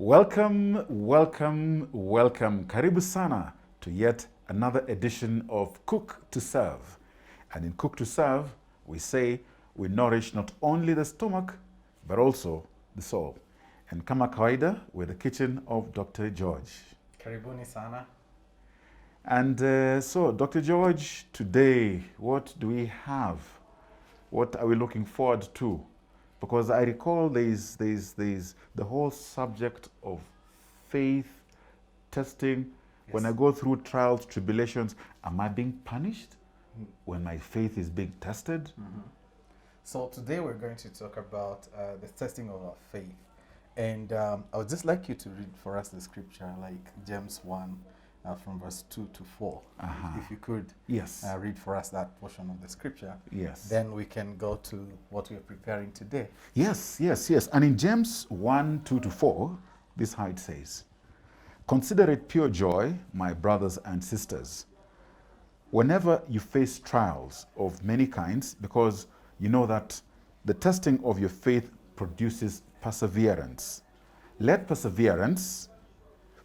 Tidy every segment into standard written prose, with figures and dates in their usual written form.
Welcome, welcome, welcome. Karibu sana to yet another edition of Cook to Serve. And in Cook to Serve, we say we nourish not only the stomach, but also the soul. And kama kawaida, we're the kitchen of Dr. George. Karibuni sana. And so, Dr. George, today, what do we have? What are we looking forward to? Because I recall there's the whole subject of faith, testing. Yes. When I go through trials, tribulations, am I being punished when my faith is being tested? Mm-hmm. So today we're going to talk about the testing of our faith. And I would just like you to read for us the scripture, like James 1 from verse 2 to 4. If you could Yes. read for us that portion of the scripture. Yes. Then we can go to what we're preparing today. Yes. And in James 1, 2 to 4, this is how it says, "Consider it pure joy, my brothers and sisters, whenever you face trials of many kinds, because you know that the testing of your faith produces perseverance. Let perseverance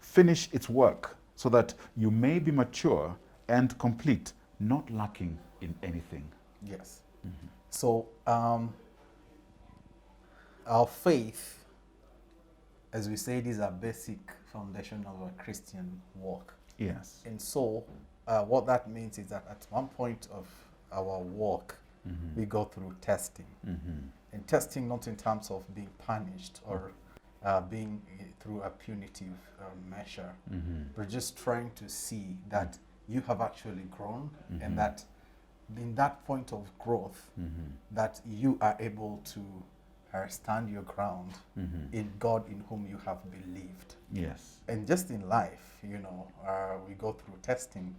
finish its work, so that you may be mature and complete, not lacking in anything." Yes. Mm-hmm. So our faith, as we said, is a basic foundation of a Christian walk. Yes. And so what that means is that at one point of our walk, we go through testing. And testing not in terms of being punished or being through a punitive measure. We're just trying to see that you have actually grown and that in that point of growth that you are able to stand your ground in God in whom you have believed. Yes. And just in life, we go through testing.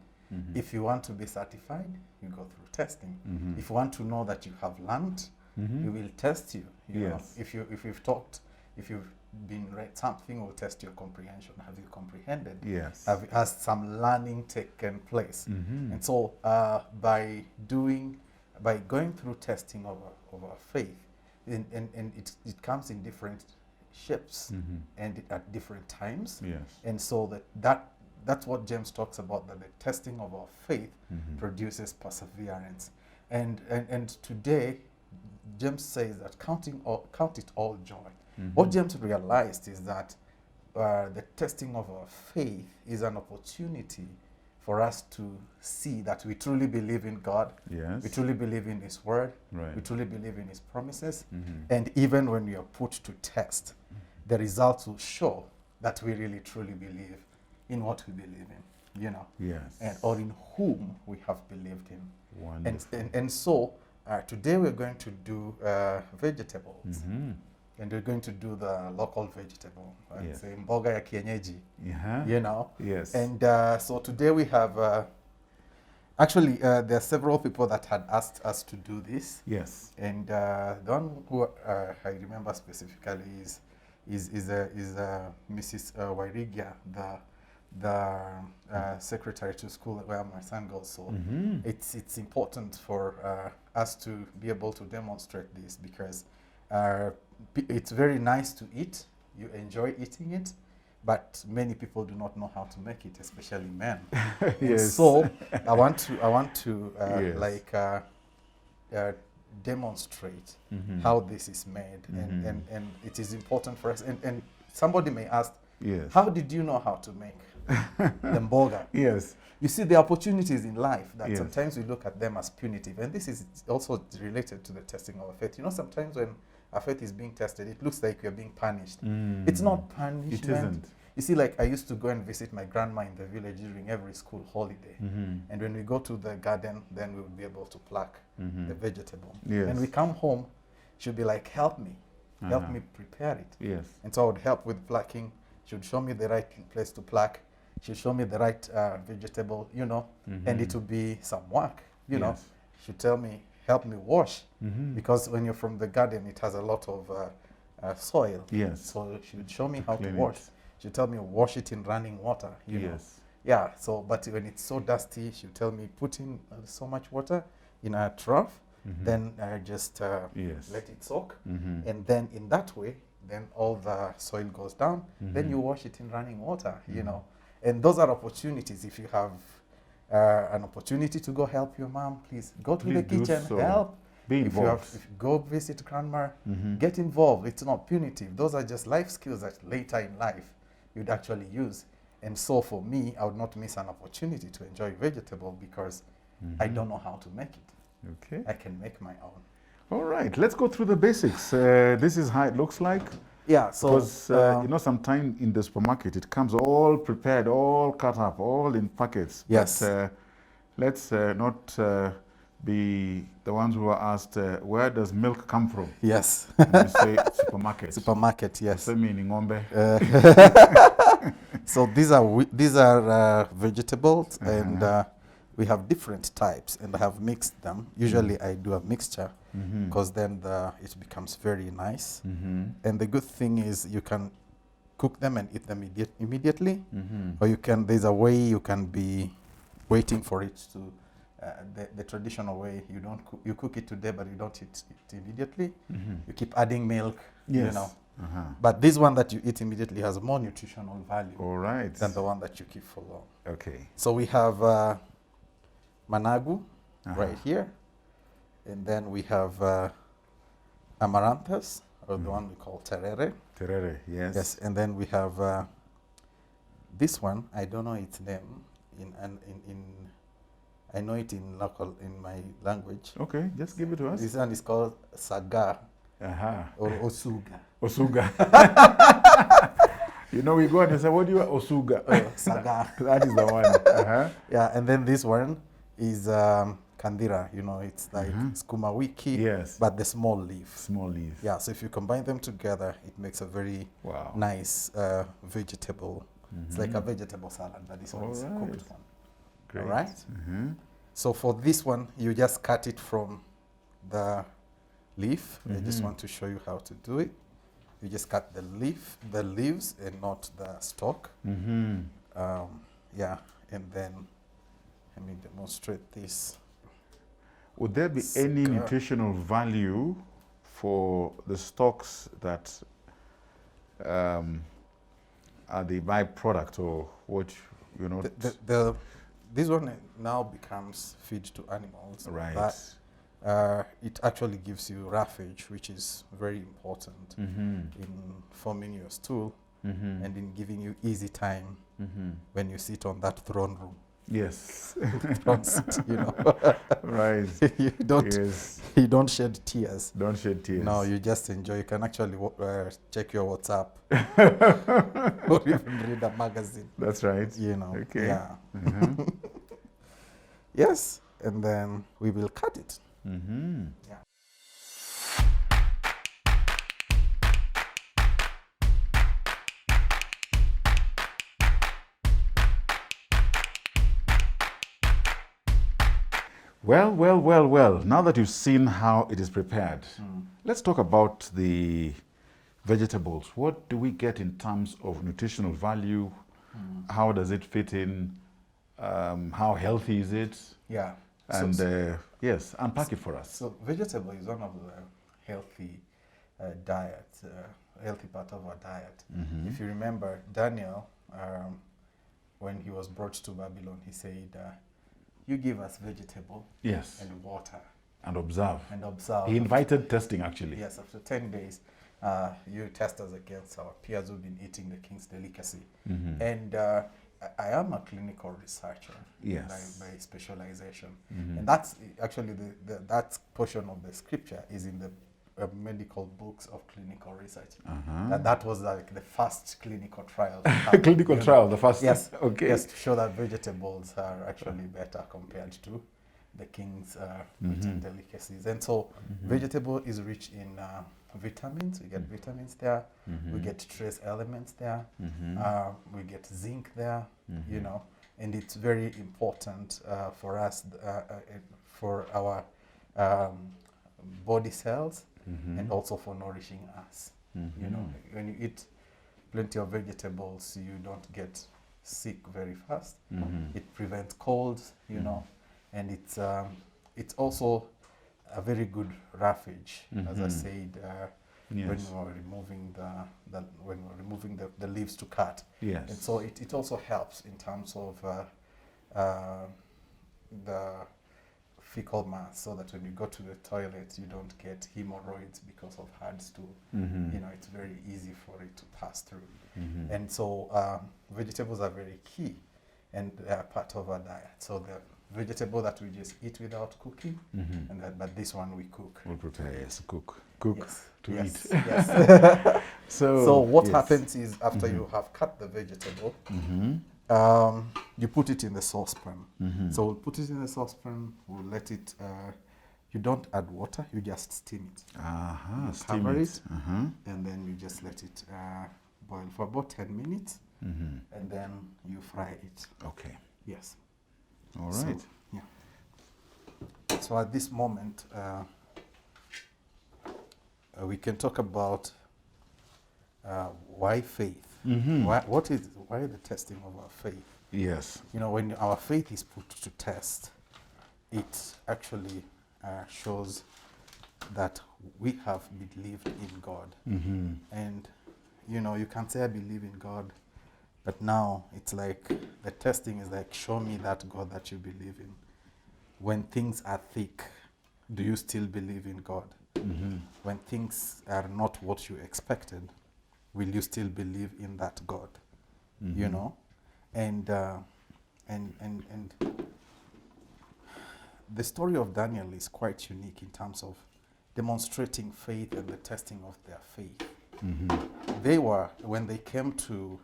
If you want to be certified, you go through testing. If you want to know that you have learned, we will test you. You know, if you've been read something, we'll test your comprehension. Have you comprehended? Yes. Has some learning taken place? And so by going through testing of our faith, and it comes in different shapes and at different times. Yes. And so that's what James talks about, that the testing of our faith produces perseverance. And today, James says that count it all joy. What James realized is that the testing of our faith is an opportunity for us to see that we truly believe in God. Yes. We truly believe in His Word. Right. We truly believe in His promises. And even when we are put to test, the results will show that we really truly believe in what we believe in, Yes. or in whom we have believed in. Wonderful. And so today we're going to do vegetables. And we're going to do the local vegetable. It's a mboga ya kienyeji, Yes. And so today we have, actually there are several people that had asked us to do this. Yes. And the one who I remember specifically is Mrs. Wairigia, the secretary to school where my son goes. So it's important for us to be able to demonstrate this, because it's very nice to eat. You enjoy eating it, but many people do not know how to make it, especially men. Yes. And so I want to Yes. demonstrate how this is made, and it is important for us. And somebody may ask, Yes. how did you know how to make the mboga? Yes. You see, the opportunities in life that Yes. sometimes we look at them as punitive, and this is also related to the testing of our faith. Sometimes when our faith is being tested, it looks like we're being punished. It's not punishment. It isn't. You see, like I used to go and visit my grandma in the village during every school holiday. And when we go to the garden, then we would be able to pluck the vegetable. Yes. And we come home, she'd be like, help me prepare it. Yes. And so I would help with plucking. She would show me the right place to pluck. She'd show me the right vegetable, and it would be some work, Yes. She'd tell me, help me wash, because when you're from the garden, it has a lot of soil. Yes. So she would show me how Clean to wash. it. She'd tell me, wash it in running water, you know. Yes. Yeah, so, but when it's so dusty, she'd tell me, put in so much water in a trough, then just Yes. let it soak. Mhm. And then in that way, then all the soil goes down, then you wash it in running water, you know. And those are opportunities. If you have an opportunity to go help your mom, please go to the Please do kitchen, so. help. Be If you have, involved. if you go visit grandma, get involved. It's not punitive. Those are just life skills that later in life you'd actually use. And so for me, I would not miss an opportunity to enjoy vegetable because I don't know how to make it. Okay. I can make my own. All right. Let's go through the basics. This is how it looks like. Yeah, so Because, you know, sometimes in the supermarket, it comes all prepared, all cut up, all in packets. Yes. But let's not be the ones who are asked, where does milk come from? yes, And you say supermarket. supermarket, yes. So meaning ng'ombe. So these are vegetables, and we have different types, and I have mixed them. Usually I do a mixture because then it becomes very nice. And the good thing is you can cook them and eat them immediately, or you can. There's a way you can be waiting for it to. The traditional way, you cook it today, but you don't eat it immediately. You keep adding milk, you Yes. know. But this one that you eat immediately has more nutritional value All right. than the one that you keep for long. Okay. So we have managu right here, and then we have amaranthus, or the one we call terere. Terere, yes. Yes, and then we have this one. I don't know its name I know it in my language. Okay, just give it to us. This one is called saga or osuga. Osuga. You know, we go and say, what do you want? Osuga. Saga. That is the one. Yeah, and then this one is kandira. You know, it's like skuma wiki, Yes. but the small leaf. Small leaf. Yeah, so if you combine them together, it makes a very Wow. nice vegetable. It's like a vegetable salad, but this one is a cooked one. Great. All right. So for this one, you just cut it from the leaf. I just want to show you how to do it. You just cut the leaves, and not the stalk. Yeah, and then let me demonstrate this. Would there be any nutritional value for the stalks that are the byproduct, or what, you know? This one now becomes feed to animals. Right. But it actually gives you roughage, which is very important in forming your stool and in giving you easy time when you sit on that throne room. Yes. Don't sit, you know. Right. you don't. Yes. You don't shed tears. Don't shed tears. No, you just enjoy. You can actually check your WhatsApp or even read a magazine. That's right. You know. Okay. Yeah. Yes, and then we will cut it. Yeah. Well. Now that you've seen how it is prepared, let's talk about the vegetables. What do we get in terms of nutritional value? How does it fit in? How healthy is it? Yeah. And yes, unpack it for us. So vegetable is one of the healthy healthy part of our diet. If you remember, Daniel, when he was brought to Babylon, he said, you give us vegetable Yes. and water. And observe. And observe. He invited testing, actually. Yes, after 10 days, you test us against our peers who've been eating the king's delicacy. And I am a clinical researcher by specialization. And that's actually that portion of the scripture is in the medical books of clinical research. That was like the first clinical trial. Clinical trial, the first. Yes. Okay. Yes, to show that vegetables are actually better compared to the king's eating delicacies. And so vegetable is rich in vitamins. We get vitamins there. We get trace elements there. We get zinc there, you know, and it's very important for us, for our body cells, and also for nourishing us. You know, when you eat plenty of vegetables, you don't get sick very fast. It prevents colds, you know, and it's also a very good roughage. As I said, when Yes. we were removing the leaves to cut. Yes. And so it also helps in terms of the fecal mass, so that when you go to the toilet, you don't get hemorrhoids because of hard stool. Mm-hmm. It's very easy for it to pass through. Mm-hmm. And so vegetables are very key, and they are part of our diet. So the vegetable that we just eat without cooking, Mm-hmm. and but this one we cook. We'll prepare, yes, cook Yes. to Yes. eat. Yes. So, So what yes. happens is, after Mhm. you have cut the vegetable, Mm-hmm. you put it in the saucepan. Mm-hmm. So we'll put it in the saucepan. We'll let it. You don't add water. You just steam it, Uh-huh. you Steam cover it. Uh-huh. and then you just let it boil for about 10 minutes, Mm-hmm. and then you fry it. Okay. Yes. All So, right. yeah. So at this moment, we can talk about why faith. Mm-hmm. Why the testing of our faith? Yes. When our faith is put to test, it actually shows that we have believed in God. Mm-hmm. And you can say I believe in God, but now it's like the testing is like, show me that God that you believe in. When things are thick, do you still believe in God? Mm-hmm. When things are not what you expected, will you still believe in that God? Mm-hmm. And the story of Daniel is quite unique in terms of demonstrating faith and the testing of their faith. Mm-hmm. When they came to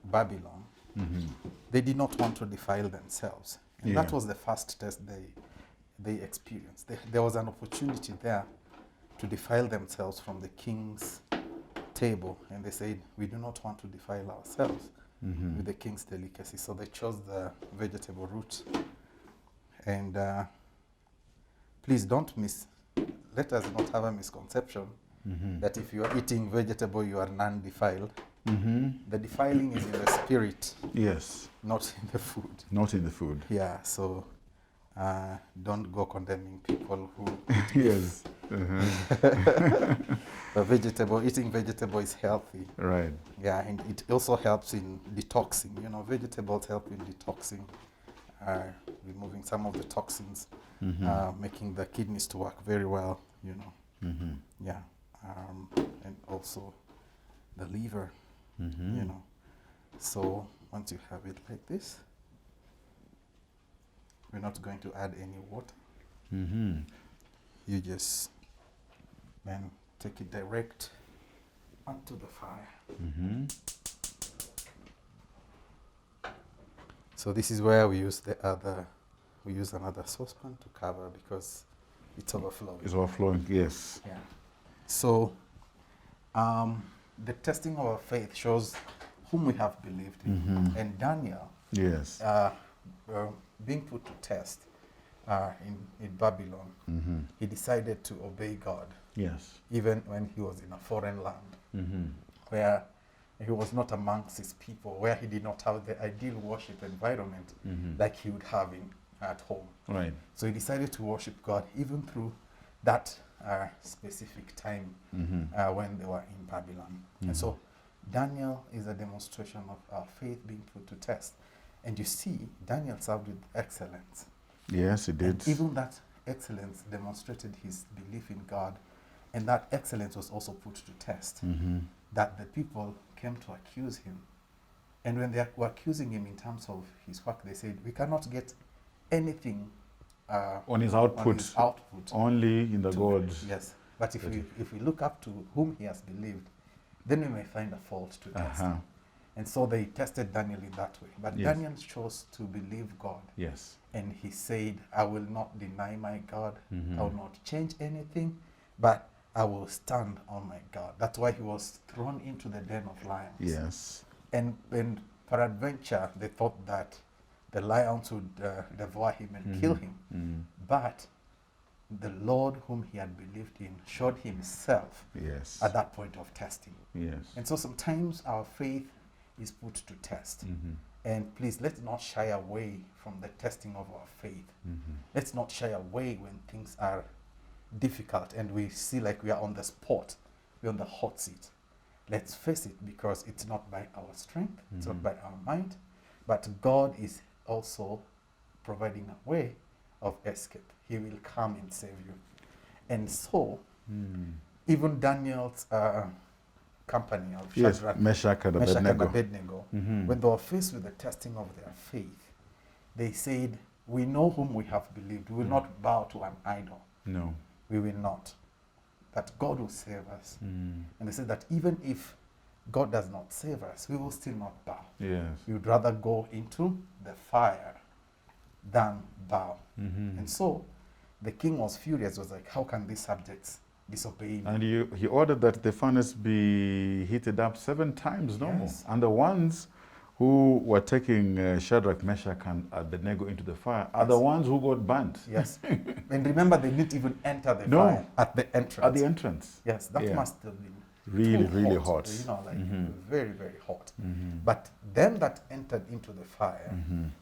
Babylon, Mm-hmm. they did not want to defile themselves. And Yeah. that was the first test they experienced. There was an opportunity there to defile themselves from the king's table. And they said, we do not want to defile ourselves Mm-hmm. with the king's delicacy. So they chose the vegetable route. And please let us not have a misconception Mm-hmm. that if you are eating vegetable, you are non-defiled. Mm-hmm. The defiling is in the spirit, Yes. not in the food. Not in the food. Yeah, so don't go condemning people who Yes. Uh-huh. eating vegetable is healthy. Right. Yeah, and it also helps in detoxing. Vegetables help in detoxing, removing some of the toxins, Mm-hmm. making the kidneys to work very well, Mm-hmm. Yeah, and also the liver, Mm-hmm. So once you have it like this, we're not going to add any water. Mm-hmm. You just then take it direct onto the fire. Mm-hmm. So this is where we use another saucepan to cover because it's overflowing. It's overflowing, yes. Yeah. So the testing of our faith shows whom we have believed in. Mm-hmm. And Daniel, Yes. being put to test in Babylon, Mm-hmm. he decided to obey God, Yes. even when he was in a foreign land, Mm-hmm. where he was not amongst his people, where he did not have the ideal worship environment Mm-hmm. like he would have at home. Right. So he decided to worship God even through that specific time Mm-hmm. when they were in Babylon. And so Daniel is a demonstration of our faith being put to test. And you see, Daniel served with excellence. Yes, it did. And even that excellence demonstrated his belief in God. And that excellence was also put to test. Mm-hmm. That the people came to accuse him. And when they were accusing him in terms of his work, they said, we cannot get anything On his output, only in the to- gods. Yes. But if we look up to whom he has believed, then we may find a fault to test. Uh-huh. And so they tested Daniel in that way. But Yes. Daniel chose to believe God. Yes. And he said, I will not deny my God. Mhm. I will not change anything, but I will stand on my God. That's why he was thrown into the den of lions. Yes. And peradventure, they thought that the lions would devour him and kill him. Mm. But the Lord whom he had believed in showed himself Yes. at that point of testing. Yes. And so sometimes our faith is put to test. Mhm. And please, let's not shy away from the testing of our faith. Mhm. Let's not shy away when things are difficult and we see like we are on the spot we're on the hot seat. Let's face it, because it's not by our strength, it's not by our mind, but God is also providing a way of escape. He will come and save you. And so, even Daniel's company of Shadrach, Meshach and Meshach and Abednego. Abednego, when they were faced with the testing of their faith, they said, we know whom we have believed. We will not bow to an idol. No. We will not. That God will save us. And they said that even if God does not save us, we will still not bow. Yes. We would rather go into the fire than bow. And so the king was furious, was like, how can these subjects disobey me? And he ordered that the furnace be heated up 7 times no more. Yes. And the ones who were taking Shadrach, Meshach, and Abednego into the fire are the ones who got burnt. Yes. And remember, they didn't even enter the No. fire at the entrance. At the entrance. Yes, that Yeah. must have been Really, too really hot. You know, like very, very hot. But them that entered into the fire,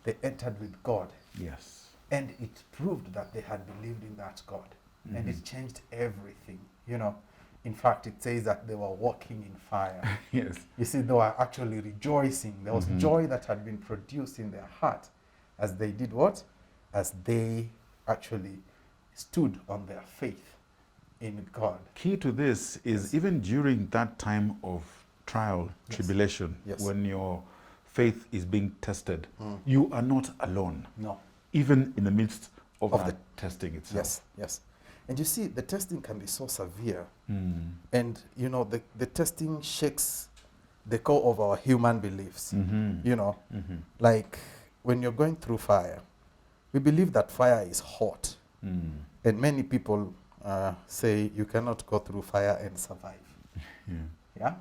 they entered with God. Yes. And it proved that they had believed in that God. And it changed everything. You know, in fact, it says that they were walking in fire. Yes. You see, they were actually rejoicing. There was joy that had been produced in their heart as they did what? As they actually stood on their faith in God. Key to this is even during that time of trial, tribulation, when your faith is being tested, you are not alone. No. Even in the midst of that testing itself. Yes, yes. And you see, the testing can be so severe. And, you know, the testing shakes the core of our human beliefs. You know, like when you're going through fire, we believe that fire is hot. And many people say you cannot go through fire and survive. Yeah?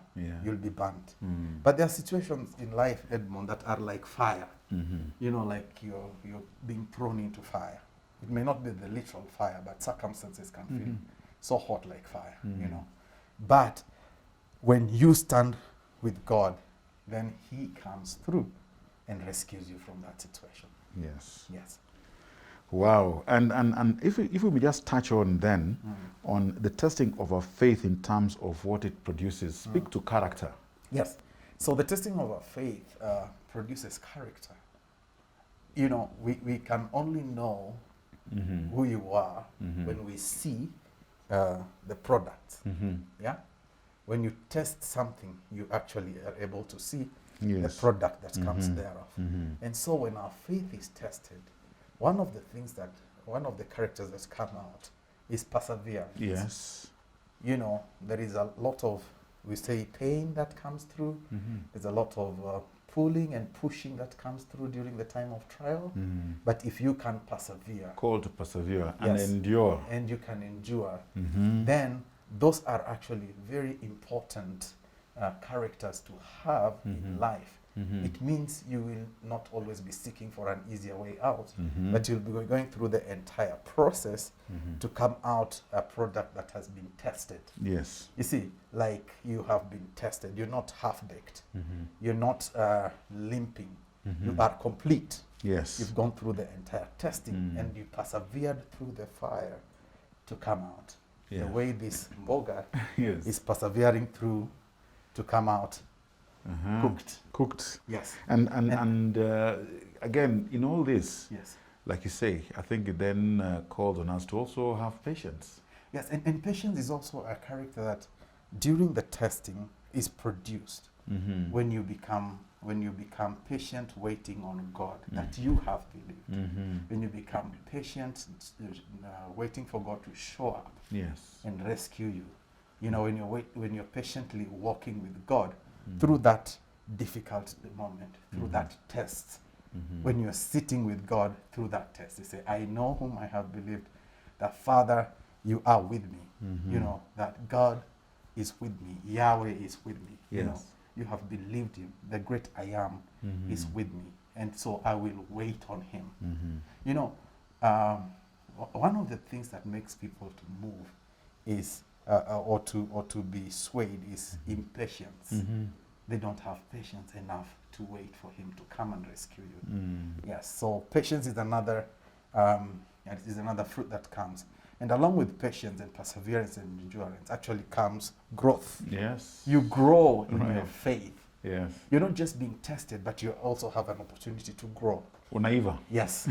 You'll be burnt. But there are situations in life, Edmund, that are like fire. You know, like you're being thrown into fire. It may not be the literal fire, but circumstances can feel so hot like fire, you know. But when you stand with God, then He comes through and rescues you from that situation. Yes. Yes. Wow. And if we may just touch on then on the testing of our faith in terms of what it produces, speak to character. Yes. So the testing of our faith produces character. You know, we can only know who you are when we see the product. Yeah. When you test something, you actually are able to see the product that comes thereof. And so when our faith is tested, one of the characters that come out is perseverance. Yes. You know, there is a lot of, we say, pain that comes through. There's a lot of pulling and pushing that comes through during the time of trial. But if you can persevere, Called to persevere and endure. and you can endure, then those are actually very important characters to have in life. It means you will not always be seeking for an easier way out, but you'll be going through the entire process to come out a product that has been tested. Yes. You see, like you have been tested. You're not half-baked. You're not limping. You are complete. Yes. You've gone through the entire testing and you persevered through the fire to come out. Yeah. The way this Mboga Yes. is persevering through to come out cooked. Yes. And again, in all this, Yes. like you say, I think it then calls on us to also have patience. Yes, and patience is also a character that during the testing is produced when you become patient waiting on God that you have believed. When you become patient waiting for God to show up and rescue you. You know, when you're patiently walking with God through that difficult moment, through that test. When you're sitting with God through that test, you say, I know whom I have believed, that Father, you are with me. You know, that God is with me, Yahweh is with me. You know, you have believed Him, the great I am is with me, and so I will wait on Him. You know, one of the things that makes people to move is or to be swayed is impatience. They don't have patience enough to wait for Him to come and rescue you. Yes, so patience is another fruit that comes. And along with patience and perseverance and endurance actually comes growth. Yes. You grow in Right. your faith. Yes. You're not just being tested, but you also have an opportunity to grow. Unaiva. Yes.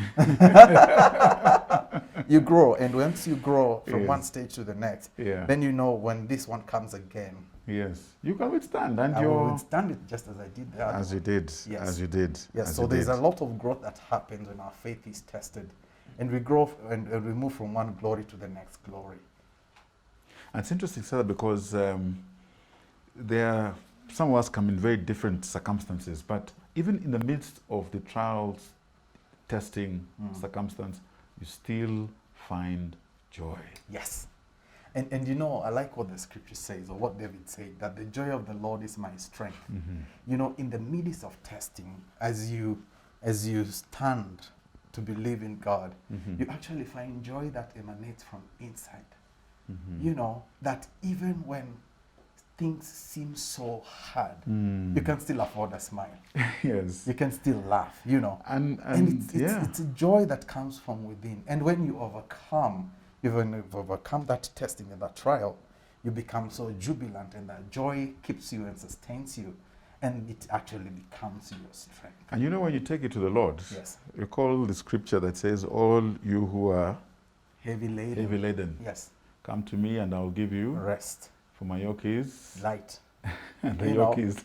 You grow, and once you grow from Yes. one stage to the next, Yeah. then you know when this one comes again, Yes. You can withstand, and I will you're withstand it just as I did the other as you one. did. Yes. As you did. Yes, as so you there's did. a lot of growth that happens when our faith is tested, and we grow and we move from one glory to the next glory. And it's interesting, sir, because some of us come in very different circumstances, but even in the midst of the trials, testing circumstance, you still find joy. Yes. And you know, I like what the scripture says, or what David said, that the joy of the Lord is my strength. You know, in the midst of testing, as you stand to believe in God, you actually find joy that emanates from inside. You know, that even when things seem so hard, you can still afford a smile. Yes. You can still laugh, you know. And it's a joy that comes from within. And when you overcome, even if you overcome that testing and that trial, you become so jubilant, and that joy keeps you and sustains you, and it actually becomes your strength. And you know, when you take it to the Lord, Yes. recall the scripture that says, all you who are Heavy heavy laden, Yes. come to me and I'll give you, Rest. for my yoke is, Light. and the You yoke know. is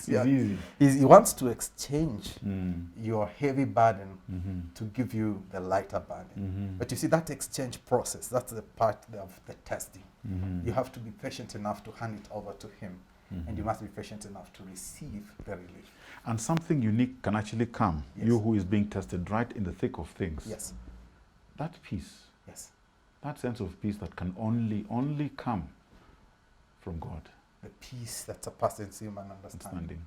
Yeah. easy. He wants to exchange Mm. your heavy burden Mm-hmm. to give you the lighter burden. Mm-hmm. But you see, that exchange process, that's the part of the testing. Mm-hmm. You have to be patient enough to hand it over to him. And you must be patient enough to receive the relief. And something unique can actually come. Yes. You who is being tested right in the thick of things. Yes. That peace, Yes. that sense of peace that can only come from God. The peace that surpasses human understanding.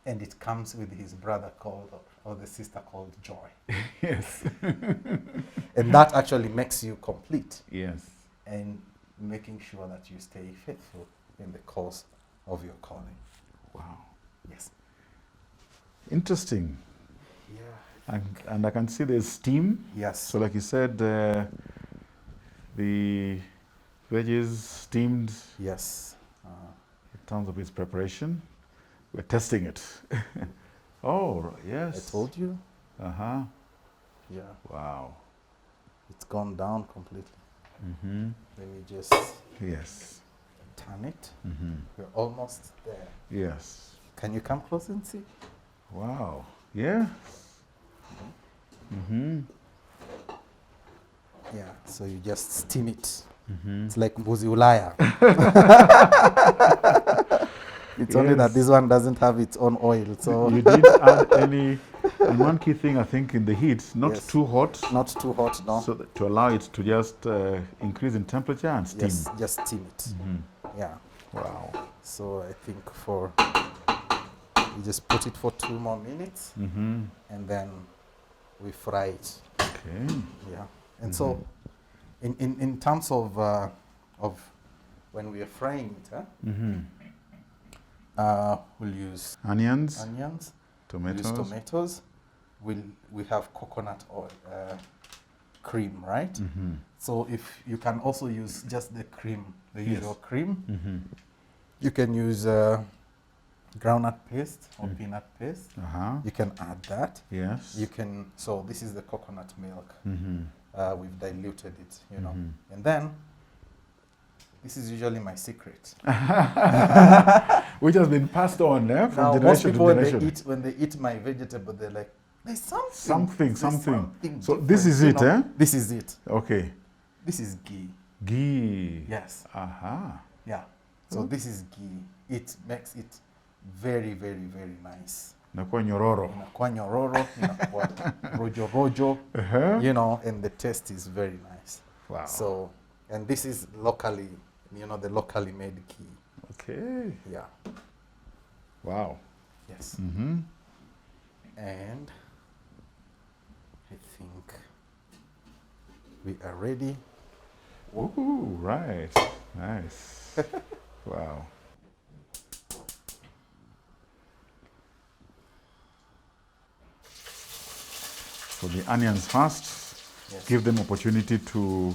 And it comes with his brother called, or the sister called joy. Yes. And that actually makes you complete, Yes. and making sure that you stay faithful in the course of your calling. Wow. Yes. Interesting. Yeah. And I can see there's steam. Yes. So like you said, the veggies steamed Yes. in terms of its preparation. We're testing it. Oh, I yes. told you. Uh-huh. Yeah. Wow. It's gone down completely. Mm-hmm. Let me just Yes. turn it. Mm-hmm. We're almost there. Yes. Can you come close and see? Wow. Yeah. Mm-hmm. Yeah. So you just steam it. Mm-hmm. It's like mbuzi ulaya. It's only that Yes. this one doesn't have its own oil. So You did add and one key thing, I think, in the heat, not Yes. too hot, not too hot, no. so that to allow it to just increase in temperature and steam. Yes, just steam it. Mm-hmm. Yeah. Wow. So I think we just put it for 2 more minutes, Mm-hmm. and then we fry it. Okay. Yeah. And so, in terms of when we are frying it, Mm-hmm. we'll use Onions, onions, tomatoes. we'll use tomatoes. We have coconut oil, cream, right? Mm-hmm. So if you can also use just the cream, the Yes. usual cream. Mm-hmm. You can use groundnut paste or peanut paste. Uh-huh. You can add that. Yes. You can. So this is the coconut milk. Mm-hmm. We've diluted it, you know, Mhm. and then this is usually my secret. Which has been passed on from Now, most generation people to generation. when they eat my vegetable, they're like, "There's Something. something So this different," is you it, know? eh? This is it. Okay. This is ghee. Ghee. Yes. Aha. Yeah. So this is ghee. It makes it very, very, very nice. Nakuwa nyororo. Inakuwa nyororo, inakuwa rojo rojo, Uh-huh. you know, and the taste is very nice. Wow. So, and this is locally, you know, the locally made ghee. Okay. Yeah. Wow. Yes. Mm-hmm. And I think we are ready. Ooh, right. Nice. Wow. So the onions first, Yes. give them opportunity to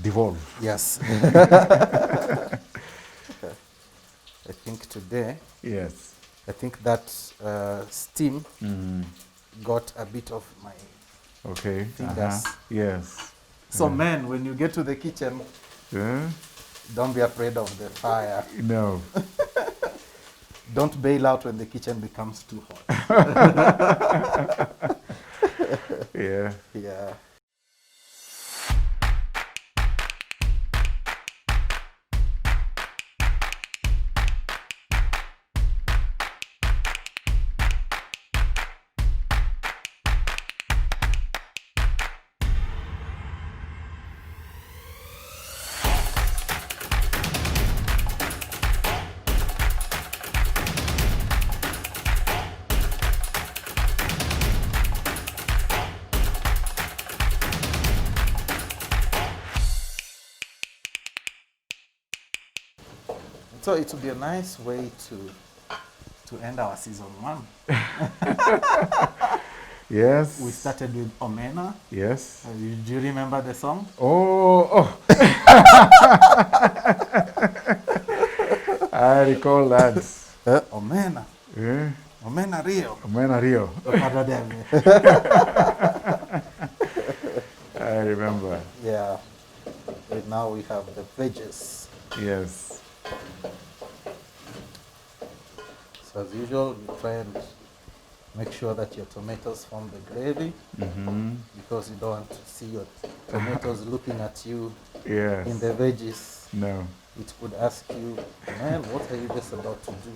devolve. Yes. I think today, Yes. I think that steam Mm. got a bit of my Okay. fingers. Yes. So men, when you get to the kitchen, don't be afraid of the fire. No. Don't bail out when the kitchen becomes too hot. Yeah. Yeah. So it would be a nice way to end our season 1. Yes. We started with Omena. Yes. Do you remember the song? Oh. I recall that. Omena. Yeah. Omena Rio. Omena Rio. Opadodeme. I remember. Yeah. And now we have the veggies. Yes. So as usual, you try and make sure that your tomatoes form the gravy, because you don't want to see your tomatoes looking at you Yes. in the veggies. No. It could ask you, man, what are you just about to do?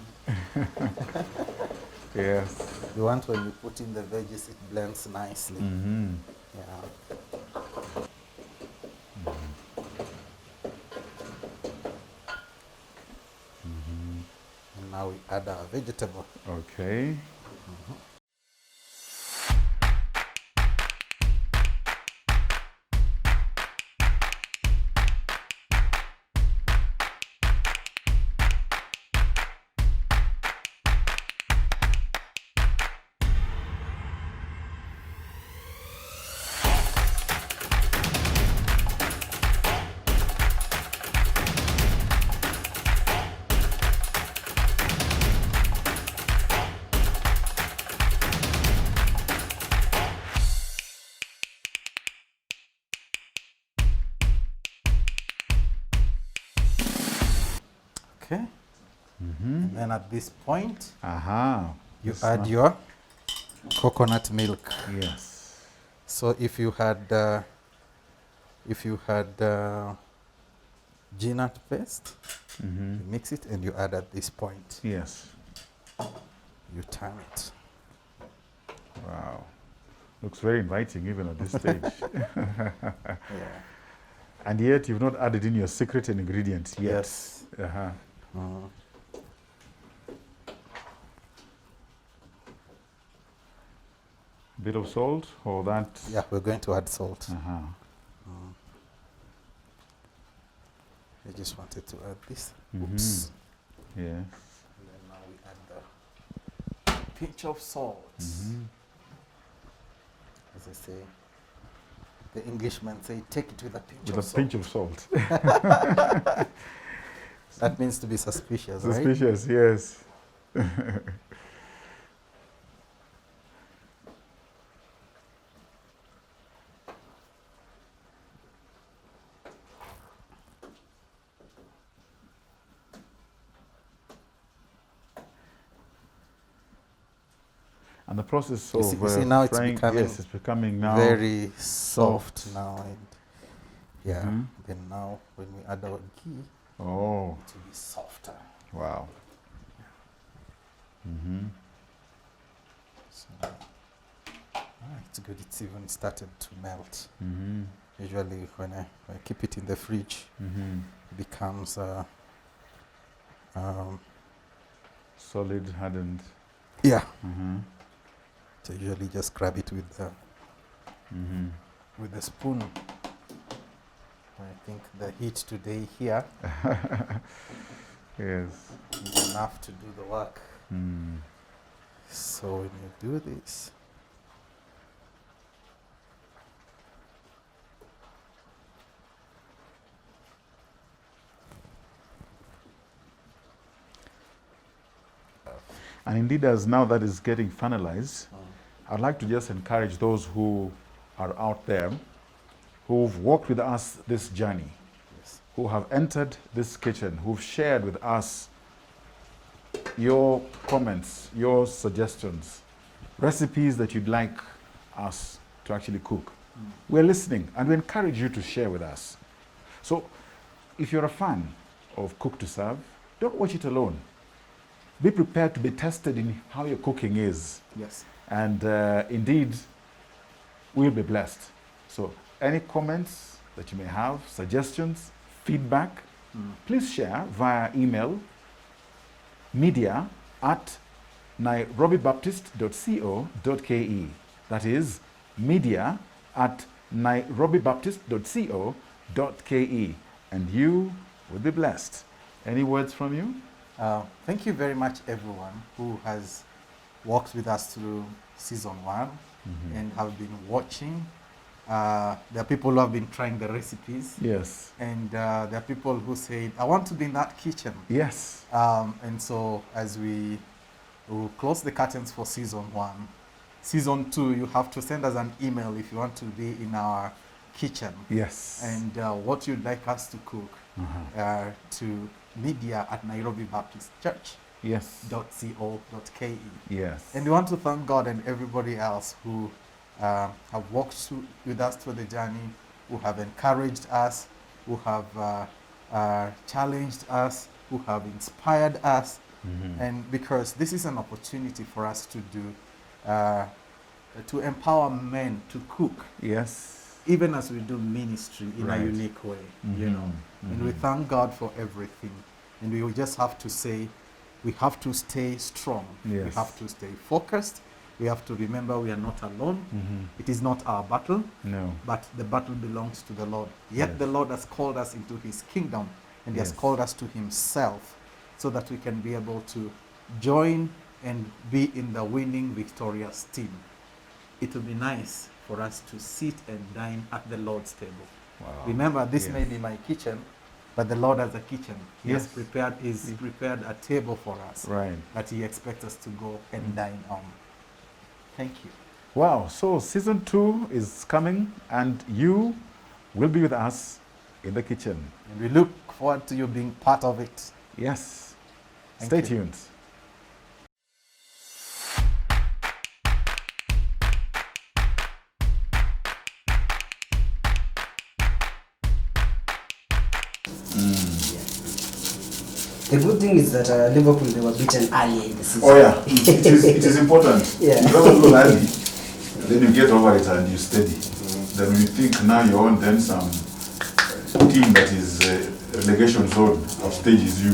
Yes. You want when you put in the veggies, it blends nicely. Yeah. And now we add our vegetable. Okay. Okay. And then at this point, you This add one. your coconut milk. Yes. So if you had peanut paste, you mix it and you add at this point. Yes. You turn it. Wow. Looks very inviting even at this stage. Yeah. And yet you've not added in your secret ingredient yet. Yes. Bit of salt or that? Yeah, we're going to add salt. I just wanted to add this. Oops. Yeah. And then now we add the pinch of salt. As I say, the Englishmen say, take it with a pinch With of a salt. pinch of salt. That means to be suspicious, right? Suspicious, yes. And the process You of see now it's frying, becoming yes, it's becoming now very soft soft. now, and yeah. Then now when we add our ghee, Oh, it will be softer. wow. So, it's good. It's even started to melt. Usually when I keep it in the fridge, it becomes Solid, hardened. yeah. So usually just grab it with the spoon. I think the heat today here Yes. is enough to do the work. So when you do this, And indeed, as now that is getting finalized, I'd like to just encourage those who are out there, who've walked with us this journey, Yes. who have entered this kitchen, who've shared with us your comments, your suggestions, recipes that you'd like us to actually cook. We're listening and we encourage you to share with us. So if you're a fan of Cook to Serve, don't watch it alone. Be prepared to be tested in how your cooking is. Yes. And indeed, we'll be blessed. So any comments that you may have, suggestions, feedback, please share via email media@nairobibaptist.co.ke. That is media@nairobibaptist.co.ke. And you will be blessed. Any words from you? Thank you very much, everyone who has walked with us through season 1 and have been watching. There are people who have been trying the recipes. Yes. And there are people who said, I want to be in that kitchen. Yes. And so as we will close the curtains for season 1, season 2, you have to send us an email if you want to be in our kitchen. Yes. And what you'd like us to cook to media@nairobibaptistchurch.co.ke. Yes. Yes. And we want to thank God and everybody else who have walked with us through the journey, who have encouraged us, who have challenged us, who have inspired us. And because this is an opportunity for us to do, to empower men to cook. Yes. Even as we do ministry in Right. a unique way, you know. And we thank God for everything. And we will just have to say, we have to stay strong. Yes. We have to stay focused. We have to remember we are not alone. It is not our battle, No. but the battle belongs to the Lord. Yet Yes. the Lord has called us into his kingdom, and he has Yes. called us to himself so that we can be able to join and be in the winning, victorious team. It will be nice for us to sit and dine at the Lord's table. Wow. Remember, this Yes. may be my kitchen, but the Lord has a kitchen. He has Yes. prepared a table for us Right. that he expects us to go and dine on. Thank you. Wow. So season 2 is coming and you will be with us in the kitchen. And we look forward to you being part of it. Yes. Thank Stay you. tuned. The good thing is that Liverpool, they were beaten early in the season. Oh yeah, it is important. Yeah. You don't go early, then you get over it and you steady. Then when you think now you're on, then some team that is relegation zone upstages you.